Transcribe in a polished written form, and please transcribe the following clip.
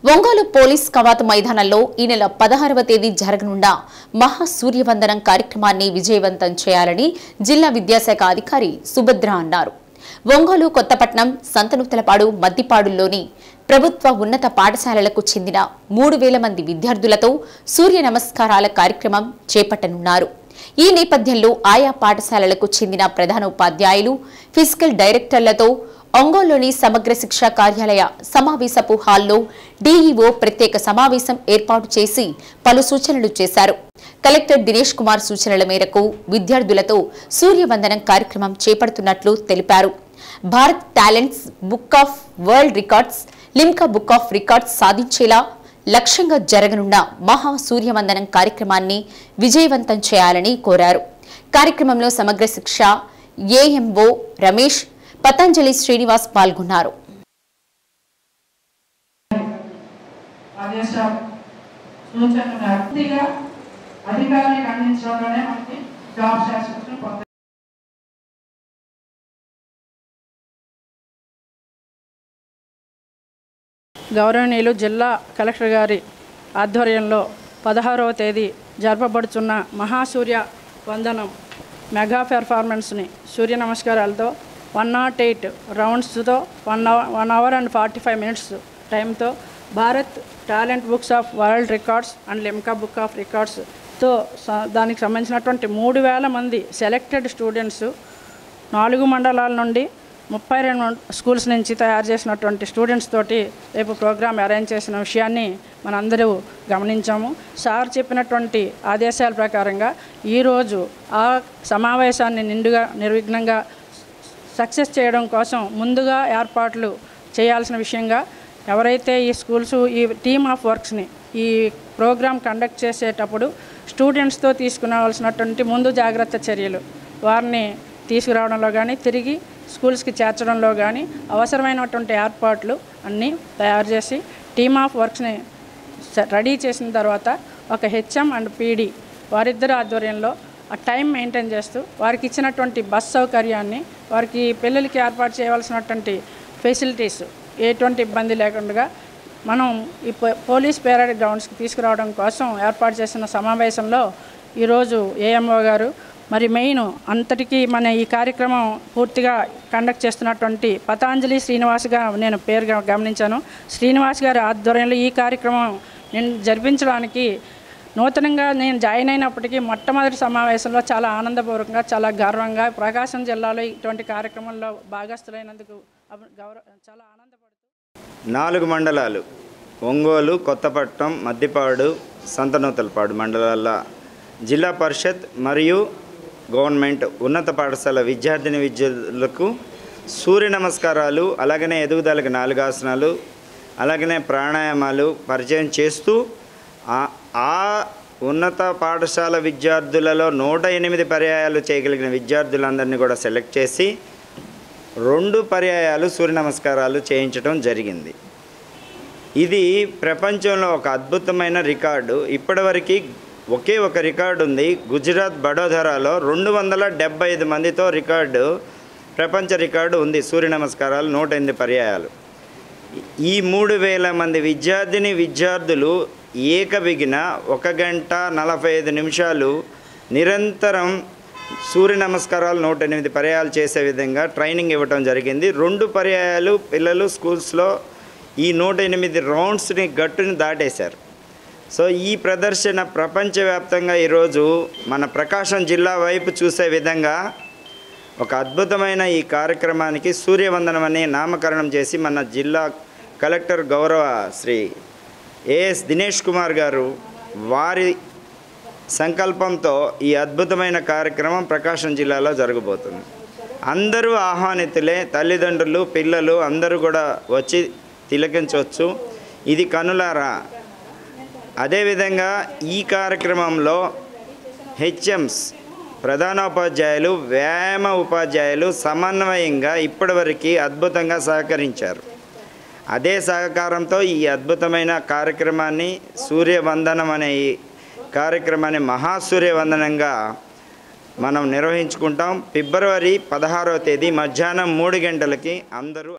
Ongole police కవాతు మైదానంలో ఈ నెల 16వ తేదీ జరగనున్న మహా సూర్యవందనం కార్యక్రమాన్ని విజయవంతం చేయాలని జిల్లా విద్యాశాఖ అధికారి సుభద్ర అన్నారు. ఒంగోలు కొత్తపట్నం సంతనూతలపాడు మద్దిపాడుల్లోని ప్రభుత్వ ఉన్నత పాఠశాలలకు చెందిన 3000 మంది విద్యార్థులతో సూర్య నమస్కారాల కార్యక్రమం చేపట్టనున్నారు. ఈ నేపథ్యంలో ఆయా పాఠశాలలకు చెందిన ప్రధాన ఉపాధ్యాయులు, ఫిజికల్ డైరెక్టర్లతో ఒంగోలులోని సమగ్ర శిక్షా కార్యాలయ సమావేశపు హాల్లో డీఈఓ ప్రత్యేక సమావేశం ఏర్పాటు చేసి పలు సూచనలు చేశారు. కలెక్టర్ దినేష్ కుమార్ సూచనల మేరకు విద్యార్థులతో సూర్యవందనం కార్యక్రమం చేపడుతున్నట్లు తెలిపారు. Bharat talents book of world records, Limca book of records సాధించేలా లక్ష్యంగా జరగనున్న మహా సూర్యవందనం కార్యక్రమాన్ని విజయవంతం చేయాలని కోరారు. కార్యక్రమంలో సమగ్ర శిక్ష ఏఎంఓ రమేష్, పతంజలి శ్రీనివాస్ పాల్గొన్నారు. గౌరవనీయులు జిల్లా కలెక్టర్ గారి ఆధ్వర్యంలో 16వ తేదీ జరపబడుతున్న మహాసూర్య వందనం మెగా పెర్ఫార్మెన్స్ని సూర్య నమస్కారాలతో 108 రౌండ్స్తో 1 hour and 45 minutes టైంతో Bharat talent books of world records and Limca book of రికార్డ్స్తో దానికి సంబంధించినటువంటి 3000 మంది సెలెక్టెడ్ స్టూడెంట్స్ 4 మండలాల నుండి 32 స్కూల్స్ నుంచి తయారు చేసినటువంటి స్టూడెంట్స్ తోటి రేపు ప్రోగ్రామ్ అరేంజ్ చేసిన విషయాన్ని మనందరూ గమనించాము. సార్ చెప్పినటువంటి ఆదేశాల ప్రకారంగా ఈరోజు ఆ సమావేశాన్ని నిండుగా నిర్విఘ్నంగా సక్సెస్ చేయడం కోసం ముందుగా ఏర్పాట్లు చేయాల్సిన విషయంగా ఎవరైతే ఈ స్కూల్స్ ఈ టీమ్ ఆఫ్ వర్క్స్ని ఈ ప్రోగ్రామ్ కండక్ట్ చేసేటప్పుడు స్టూడెంట్స్తో తీసుకురావాల్సినటువంటి ముందు జాగ్రత్త చర్యలు వారిని తీసుకురావడంలో కానీ తిరిగి స్కూల్స్కి చేర్చడంలో కానీ అవసరమైనటువంటి ఏర్పాట్లు అన్నీ తయారు చేసి టీమ్ ఆఫ్ వర్క్స్ని రెడీ చేసిన తర్వాత ఒక హెచ్ఎం అండ్ పీడీ వారిద్దరు ఆధ్వర్యంలో ఆ టైం మెయింటైన్ చేస్తూ వారికి ఇచ్చినటువంటి బస్ సౌకర్యాన్ని వారికి పిల్లలకి ఏర్పాటు చేయవలసినటువంటి ఫెసిలిటీస్ ఎటువంటి ఇబ్బంది లేకుండా మనం ఈ పోలీస్ పెరేడ్ గ్రౌండ్స్కి తీసుకురావడం కోసం ఏర్పాటు చేసిన సమావేశంలో ఈరోజు ఏఎంఓ గారు మరి మెయిన్ అంతటికీ మన ఈ కార్యక్రమం పూర్తిగా కండక్ట్ చేస్తున్నటువంటి పతంజలి శ్రీనివాస్గా నేను పేరుగా గమనించాను. శ్రీనివాస్ గారి ఆధ్వర్యంలో ఈ కార్యక్రమం నేను జరిపించడానికి నూతనంగా నేను జాయిన్ అయినప్పటికీ మొట్టమొదటి సమావేశంలో చాలా ఆనందపూర్వకంగా చాలా గర్వంగా ప్రకాశం జిల్లాలో ఇటువంటి కార్యక్రమంలో భాగస్థులైనందుకు చాలా ఆనందపడుతూ 4 మండలాలు ఒంగోలు, కొత్తపట్నం, మద్దిపాడు, సంతనూతలపాడు మండలాల జిల్లా పరిషత్ మరియు గవర్నమెంట్ ఉన్నత పాఠశాల విద్యార్థులకు సూర్య నమస్కారాలు, అలాగనే ఎదుగుదలకు 4 ఆసనాలు, అలాగనే ప్రాణాయామాలు పరిచయం చేస్తూ ఆ ఉన్నత పాఠశాల విద్యార్థులలో 108 పర్యాయాలు చేయగలిగిన విద్యార్థులందరినీ కూడా సెలెక్ట్ చేసి 2 పర్యాయాలు సూర్య నమస్కారాలు చేయించడం జరిగింది. ఇది ప్రపంచంలో ఒక అద్భుతమైన రికార్డు. ఇప్పటివరకు ఒకే ఒక రికార్డు ఉంది. గుజరాత్ వడోదరాలో 275 మందితో ప్రపంచ రికార్డు ఉంది. సూర్య నమస్కారాలు 108 పర్యాయాలు. ఈ 3000 మంది విద్యార్థులు ఏకబిగిన 1 గంట 45 నిమిషాలు నిరంతరం సూర్య నమస్కారాలు 108 పర్యాయాలు చేసే విధంగా ట్రైనింగ్ ఇవ్వటం జరిగింది. 2 పర్యాయాలు పిల్లలు స్కూల్స్లో ఈ 108 రౌండ్స్ని గట్టుని దాటేశారు. సో ఈ ప్రదర్శన ప్రపంచవ్యాప్తంగా ఈరోజు మన ప్రకాశం జిల్లా వైపు చూసే విధంగా ఒక అద్భుతమైన ఈ కార్యక్రమానికి సూర్యవందనం అనే నామకరణం చేసి మన జిల్లా కలెక్టర్ గౌరవ శ్రీ ఏఎస్ దినేష్ కుమార్ గారు వారి సంకల్పంతో ఈ అద్భుతమైన కార్యక్రమం ప్రకాశం జిల్లాలో జరగబోతుంది. అందరూ ఆహ్వానితులే, తల్లిదండ్రులు, పిల్లలు అందరూ కూడా వచ్చి తిలకించవచ్చు. ఇది కనులారా. అదేవిధంగా ఈ కార్యక్రమంలో హెచ్ఎంస్, ప్రధానోపాధ్యాయులు, వ్యాయామ ఉపాధ్యాయులు సమన్వయంగా ఇప్పటివరకు అద్భుతంగా సహకరించారు. అదే సహకారంతో ఈ అద్భుతమైన కార్యక్రమాన్ని సూర్యవందనం అనే ఈ కార్యక్రమాన్ని మహాసూర్యవందనంగా మనం నిర్వహించుకుంటాం. ఫిబ్రవరి 16వ తేదీ మధ్యాహ్నం 3 గంటలకి అందరూ